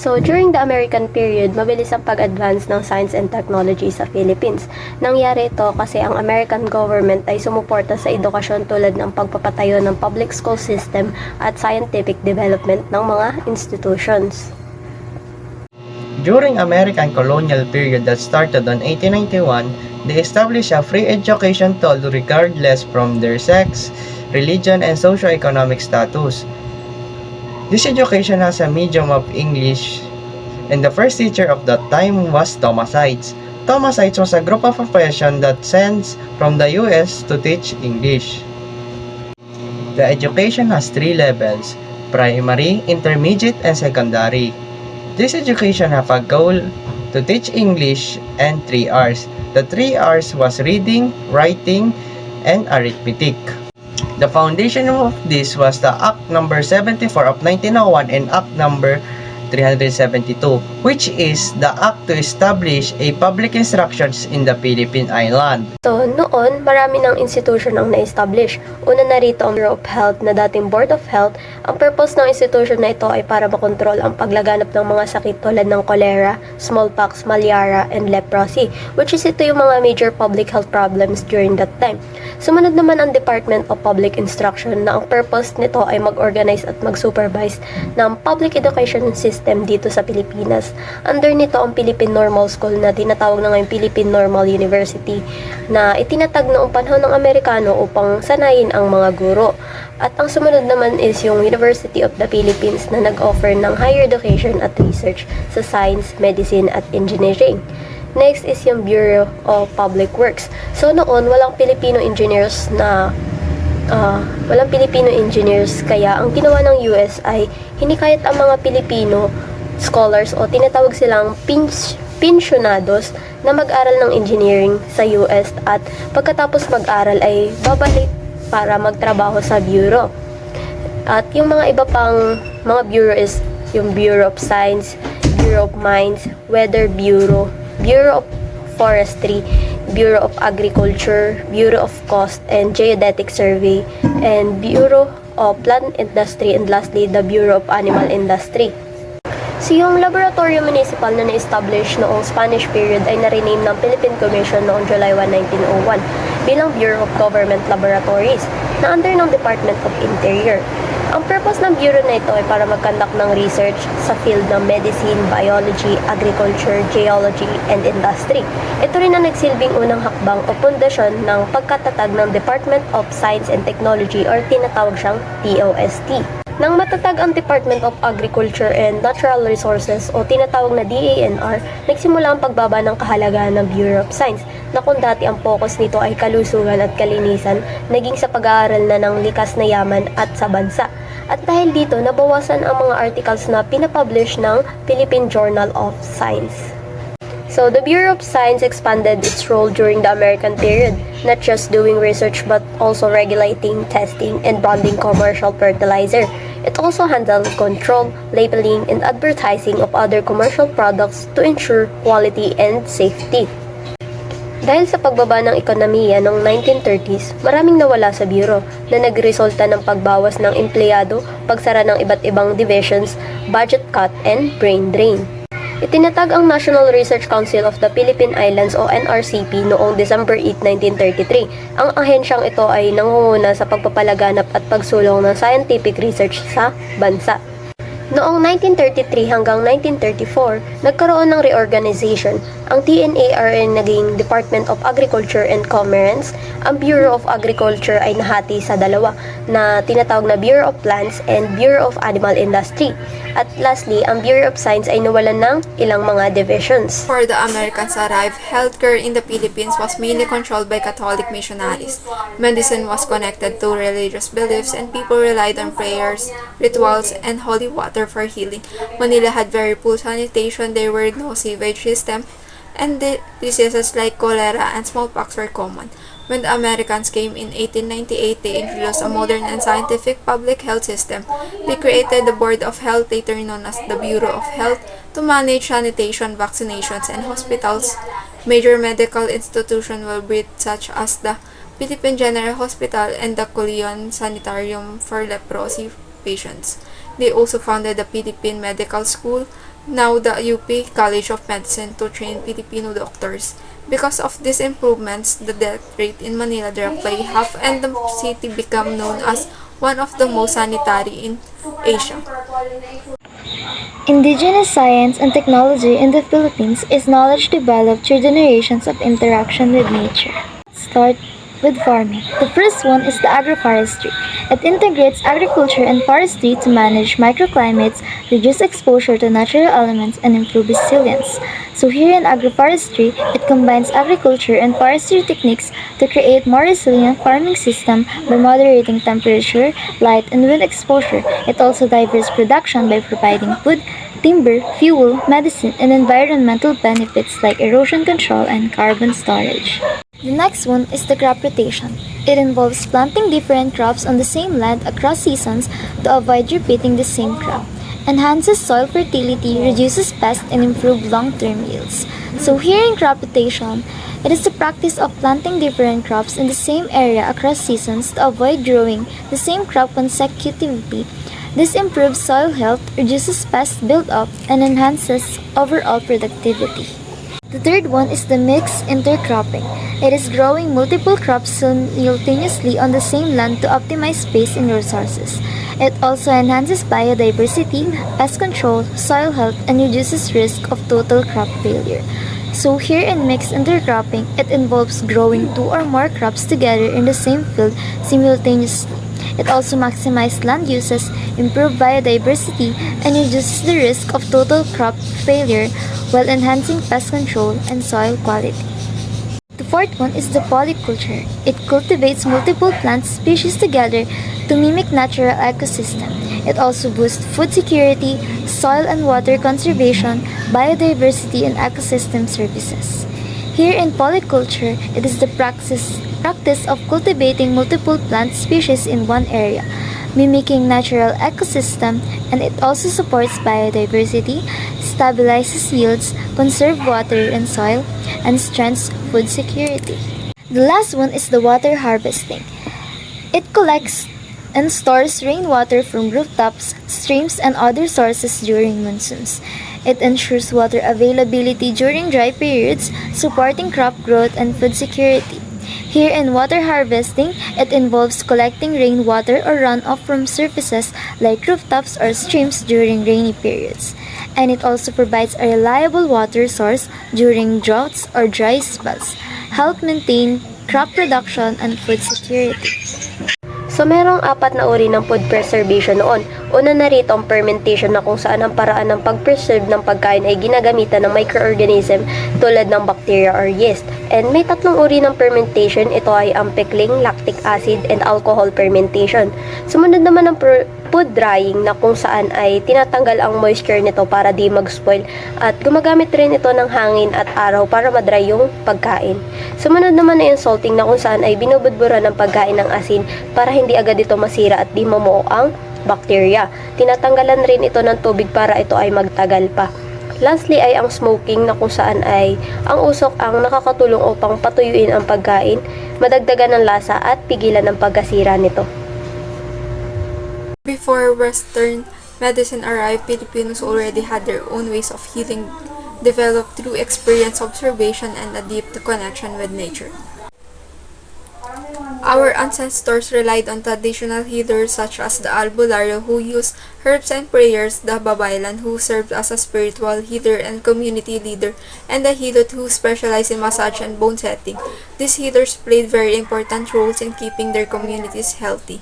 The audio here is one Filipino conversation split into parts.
So, during the American period, mabilis ang pag-advance ng science and technology sa Philippines. Nangyari ito kasi ang American government ay sumuporta sa edukasyon tulad ng pagpapatayo ng public school system at scientific development ng mga institutions. During American colonial period that started on 1891, they established a free education told regardless from their sex, religion, and socio-economic status. This education has a medium of English, and the first teacher of that time was Thomasites. Thomasites was a group of profession that sends from the US to teach English. The education has 3 levels: primary, intermediate, and secondary. This education have a goal to teach English and 3 R's. The 3 R's was reading, writing, and arithmetic. The foundation of this was the Act number 74 of 1901 and Act number 372, which is the act to establish a public instructions in the Philippine Island. So, noon, marami ng institution ang na-establish. Una na rito ang Bureau of Health na dating Board of Health. Ang purpose ng institution na ito ay para makontrol ang paglaganap ng mga sakit tulad ng cholera, smallpox, malaria, and leprosy, which is ito yung mga major public health problems during that time. Sumunod naman ang Department of Public Instruction na ang purpose nito ay mag-organize at mag-supervise ng public education system dito sa Pilipinas. Under nito ang Philippine Normal School na tinatawag na ngayon Philippine Normal University na itinatag noong panahon ng Amerikano upang sanayin ang mga guro. At ang sumunod naman is yung University of the Philippines na nag-offer ng higher education at research sa science, medicine at engineering. Next is yung Bureau of Public Works. So noon, walang Filipino engineers kaya ang ginawa ng US ay hinikayat ang mga Pilipino scholars o tinatawag silang pensionados na mag-aral ng engineering sa US at pagkatapos mag-aral ay babalik para magtrabaho sa bureau. At yung mga iba pang mga bureau is yung Bureau of Science, Bureau of Mines, Weather Bureau, Bureau of Forestry, Bureau of Agriculture, Bureau of Coast and Geodetic Survey, and Bureau of Plant Industry, and lastly, the Bureau of Animal Industry. So yung Laboratorio Municipal na na-establish noong Spanish period ay na-rename ng Philippine Commission noong July 1, 1901 bilang Bureau of Government Laboratories na under ng Department of Interior. Ang purpose ng bureau na ito ay para mag-conduct ng research sa field ng medicine, biology, agriculture, geology, and industry. Ito rin ang nagsilbing unang hakbang o pundasyon ng pagkatatag ng Department of Science and Technology or tinatawag siyang DOST. Nang matatag ang Department of Agriculture and Natural Resources o tinatawag na DANR, nagsimula ang pagbaba ng kahalagahan ng Bureau of Science na kung dati ang focus nito ay kalusugan at kalinisan, naging sa pag-aaral na ng likas na yaman at sa bansa. At dahil dito, nabawasan ang mga articles na pinapublish ng Philippine Journal of Science. So, the Bureau of Science expanded its role during the American period, not just doing research but also regulating, testing, and branding commercial fertilizer. It also handled control, labeling, and advertising of other commercial products to ensure quality and safety. Dahil sa pagbaba ng ekonomiya noong 1930s, maraming nawala sa bureau na nagresulta ng pagbawas ng empleyado, pagsara ng iba't ibang divisions, budget cut, and brain drain. Itinatag ang National Research Council of the Philippine Islands o NRCP noong December 8, 1933. Ang ahensyang ito ay nangunguna sa pagpapalaganap at pagsulong ng scientific research sa bansa. Noong 1933 hanggang 1934, nagkaroon ng reorganization. Ang DNAR ay naging Department of Agriculture and Commerce. Ang Bureau of Agriculture ay nahati sa dalawa na tinatawag na Bureau of Plants and Bureau of Animal Industry. At lastly, ang Bureau of Science ay nawalan ng ilang mga divisions. Before the Americans arrived, healthcare in the Philippines was mainly controlled by Catholic missionaries. Medicine was connected to religious beliefs and people relied on prayers, rituals, and holy water for healing. Manila had very poor sanitation, there were no sewage system, and diseases like cholera and smallpox were common. When the Americans came in 1898, they introduced a modern and scientific public health system. They created the Board of Health, later known as the Bureau of Health, to manage sanitation, vaccinations, and hospitals. Major medical institutions were built such as the Philippine General Hospital and the Culion Sanitarium for leprosy patients. They also founded the Philippine Medical School, now the UP College of Medicine, to train Filipino doctors. Because of these improvements, the death rate in Manila dropped by half and the city became known as one of the most sanitary in Asia. Indigenous science and technology in the Philippines is knowledge developed through generations of interaction with nature. Start with farming. The first one is the agroforestry. It integrates agriculture and forestry to manage microclimates, reduce exposure to natural elements, and improve resilience. So here in agroforestry, it combines agriculture and forestry techniques to create more resilient farming system by moderating temperature, light, and wind exposure. It also diverse production by providing food, timber, fuel, medicine, and environmental benefits like erosion control and carbon storage. The next one is the crop rotation. It involves planting different crops on the same land across seasons to avoid repeating the same crop. Enhances soil fertility, reduces pests, and improves long-term yields. So here in crop rotation, it is the practice of planting different crops in the same area across seasons to avoid growing the same crop consecutively. This improves soil health, reduces pest buildup, and enhances overall productivity. The third one is the mixed intercropping. It is growing multiple crops simultaneously on the same land to optimize space and resources. It also enhances biodiversity, pest control, soil health, and reduces risk of total crop failure. So here in mixed intercropping, it involves growing two or more crops together in the same field simultaneously. It also maximizes land uses, improves biodiversity, and reduces the risk of total crop failure while enhancing pest control and soil quality. The fourth one is the polyculture. It cultivates multiple plant species together to mimic natural ecosystem. It also boosts food security, soil and water conservation, biodiversity, and ecosystem services. Here in polyculture, it is the practice of cultivating multiple plant species in one area, mimicking natural ecosystem, and it also supports biodiversity, stabilizes yields, conserves water and soil, and strengthens food security. The last one is the water harvesting. It collects and stores rainwater from rooftops, streams, and other sources during monsoons. It ensures water availability during dry periods, supporting crop growth and food security. Here in water harvesting, it involves collecting rainwater or runoff from surfaces like rooftops or streams during rainy periods. And it also provides a reliable water source during droughts or dry spells, help maintain crop production and food security. So merong 4 na uri ng food preservation noon. Una na rito ang fermentation na kung saan ang paraan ng pag-preserve ng pagkain ay ginagamitan ng microorganism tulad ng bacteria or yeast. And may 3 uri ng fermentation. Ito ay ang pickling, lactic acid, and alcohol fermentation. Sumunod naman ang food drying na kung saan ay tinatanggal ang moisture nito para di mag-spoil at gumagamit rin ito ng hangin at araw para madry yung pagkain. Sumunod naman na yung salting na kung saan ay binubudburan ng pagkain ng asin para hindi agad ito masira at di mamuo ang bacteria. Tinatanggalan rin ito ng tubig para ito ay magtagal pa. Lastly ay ang smoking na kung saan ay ang usok ang nakakatulong upang patuyuin ang pagkain, madagdagan ng lasa at pigilan ang pagkasira nito. Before Western medicine arrived, Filipinos already had their own ways of healing developed through experience, observation, and a deep connection with nature. Our ancestors relied on traditional healers such as the Albularyo who used herbs and prayers, the Babaylan who served as a spiritual healer and community leader, and the Hilot who specialized in massage and bone setting. These healers played very important roles in keeping their communities healthy.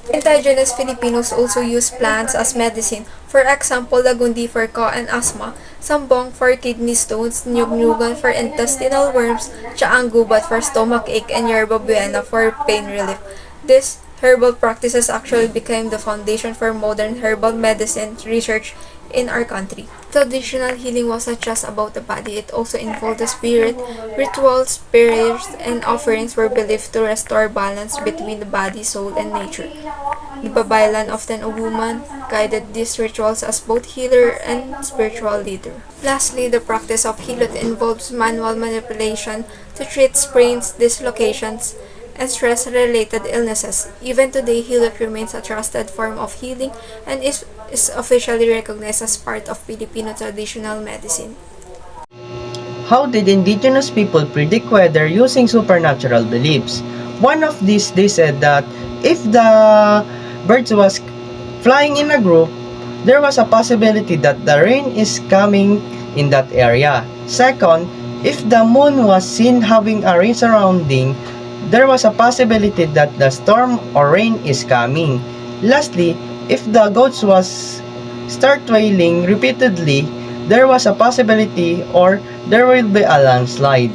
Indigenous Filipinos also use plants as medicine. For example, lagundi for cough and asthma, sambong for kidney stones, nyug-nyugan for intestinal worms, tsaang gubat for stomach ache, and yerba buena for pain relief. These herbal practices actually became the foundation for modern herbal medicine research in our country. Traditional healing wasn't just about the body, it also involved the spirit. Rituals, prayers, and offerings were believed to restore balance between the body, soul, and nature. The Babaylan, often a woman, guided these rituals as both healer and spiritual leader. Lastly, the practice of Hilot involves manual manipulation to treat sprains, dislocations, and stress-related illnesses. Even today, Hilot remains a trusted form of healing and is is officially recognized as part of Filipino traditional medicine. How did indigenous people predict weather using supernatural beliefs? One of these, they said that if the birds was flying in a group, there was a possibility that the rain is coming in that area. Second, if the moon was seen having a rain surrounding, there was a possibility that the storm or rain is coming. Lastly, if the goats was start wailing repeatedly, there was a possibility or there will be a landslide.